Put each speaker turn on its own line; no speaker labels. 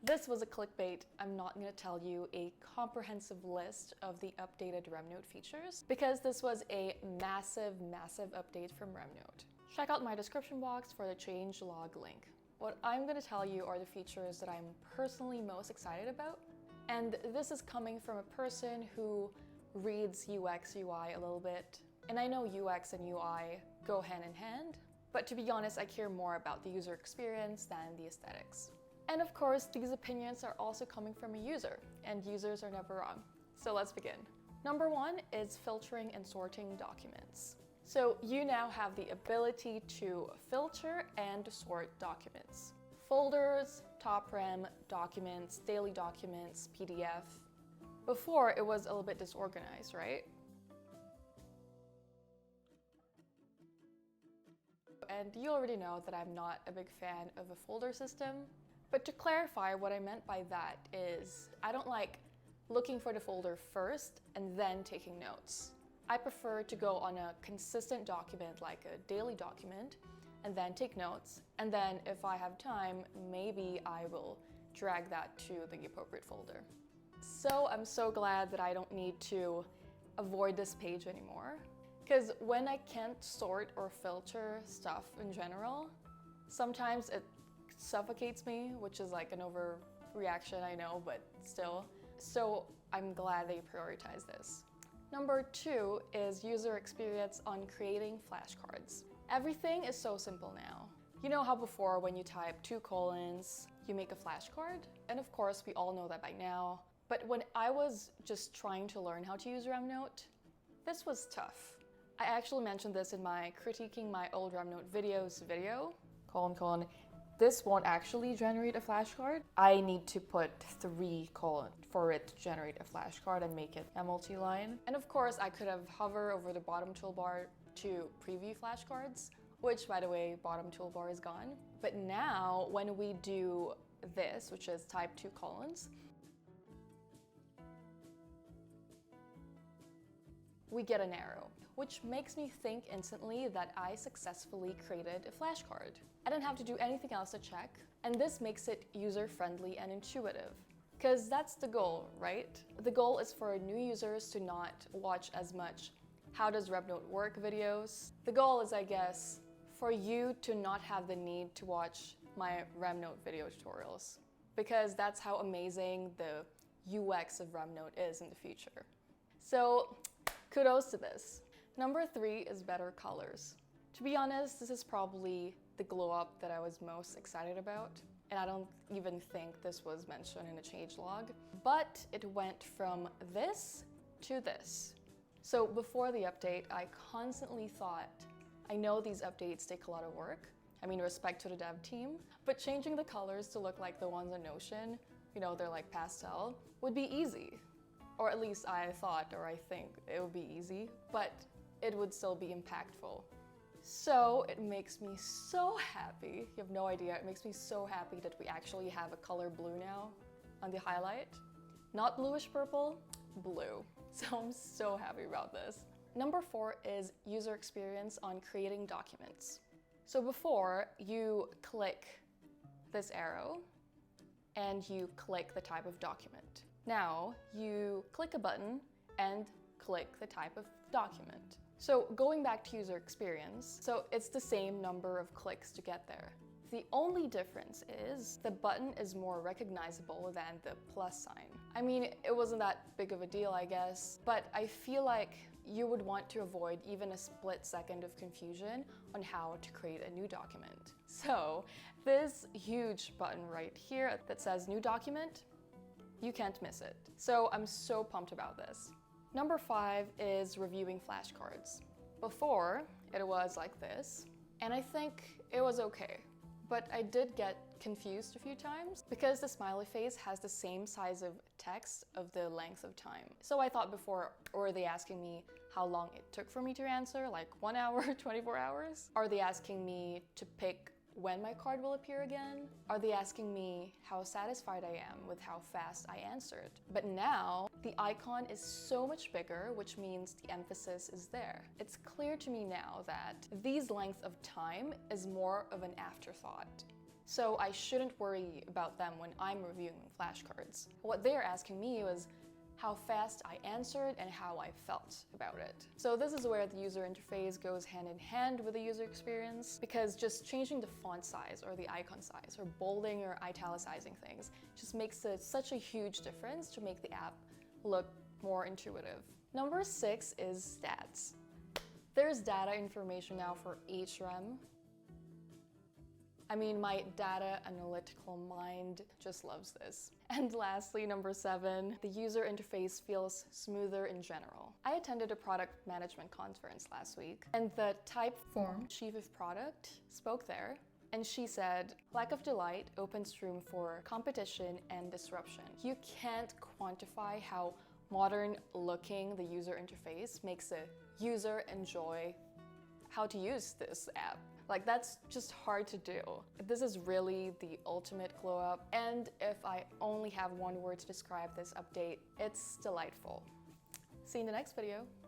This was a clickbait. I'm not going to tell you a comprehensive list of the updated RemNote features because this was a massive update from RemNote. Check out my description box for the changelog link. What I'm going to tell you are the features that I'm personally most excited about, and this is coming from a person who reads UX UI a little bit. And I know UX and UI go hand in hand, but to be honest, I care more about the user experience than the aesthetics. And of course, these opinions are also coming from a user, and users are never wrong. So let's begin. Number one is filtering and sorting documents. So you now have the ability to filter and sort documents. Folders, top rem, documents, daily documents, PDF. Before, it was a little bit disorganized, right? And you already know that I'm not a big fan of a folder system. But to clarify, what I meant by that is I don't like looking for the folder first and then taking notes. I prefer to go on a consistent document like a daily document and then take notes. And then if I have time, maybe I will drag that to the appropriate folder. So I'm so glad that I don't need to avoid this page anymore. Because when I can't sort or filter stuff in general, sometimes it suffocates me, which is like an overreaction, I know, but still. So I'm glad they prioritize this. Number two is user experience on creating flashcards. Everything is so simple now. You know how before when you type 2 colons, you make a flashcard? And of course, we all know that by now. But when I was just trying to learn how to use RemNote, this was tough. I actually mentioned this in my critiquing my old RemNote videos video, : this won't actually generate a flashcard. I need to put 3 colons for it to generate a flashcard and make it a multi-line. And of course, I could have hovered over the bottom toolbar to preview flashcards, which by the way, bottom toolbar is gone. But now when we do this, which is type 2 colons, we get an arrow, which makes me think instantly that I successfully created a flashcard. I didn't have to do anything else to check, and this makes it user-friendly and intuitive. Because that's the goal, right? The goal is for new users to not watch as much how does RemNote work videos. The goal is, I guess, for you to not have the need to watch my RemNote video tutorials, because that's how amazing the UX of RemNote is in the future. So, kudos to this. Number 3 is better colors. To be honest, this is probably the glow up that I was most excited about, and I don't even think this was mentioned in a changelog, but it went from this to this. So before the update, I constantly thought, I know these updates take a lot of work. I mean, respect to the dev team, but changing the colors to look like the ones on Notion, you know, they're like pastel, would be easy. Or at least I thought, or I think it would be easy, but it would still be impactful. So it makes me so happy, you have no idea, it makes me so happy that we actually have a color blue now on the highlight. Not bluish purple, blue. So I'm so happy about this. Number 4 is user experience on creating documents. So before, you click this arrow and you click the type of document. Now, you click a button and click the type of document. So going back to user experience, so it's the same number of clicks to get there. The only difference is the button is more recognizable than the plus sign. I mean, it wasn't that big of a deal, I guess, but I feel like you would want to avoid even a split second of confusion on how to create a new document. So this huge button right here that says new document, you can't miss it. So I'm so pumped about this. Number 5 is reviewing flashcards. Before, it was like this, and I think it was okay. But I did get confused a few times because the smiley face has the same size of text of the length of time. So I thought before, were they asking me how long it took for me to answer, like 1 hour, 24 hours? Are they asking me to pick when my card will appear again? Are they asking me how satisfied I am with how fast I answered? But now, the icon is so much bigger, which means the emphasis is there. It's clear to me now that these lengths of time is more of an afterthought. so I shouldn't worry about them when I'm reviewing flashcards. What they're asking me was how fast I answered and how I felt about it. So this is where the user interface goes hand in hand with the user experience, because just changing the font size or the icon size or bolding or italicizing things just makes it such a huge difference to make the app look more intuitive. Number 6 is stats. There's data information now for each rem. I mean, my data analytical mind just loves this. And lastly, number 7, the user interface feels smoother in general. I attended a product management conference last week, and the Typeform chief of product spoke there, and she said, lack of delight opens room for competition and disruption. You can't quantify how modern looking the user interface makes a user enjoy how to use this app. Like, that's just hard to do. This is really the ultimate glow up, and if I only have one word to describe this update, it's delightful. See you in the next video.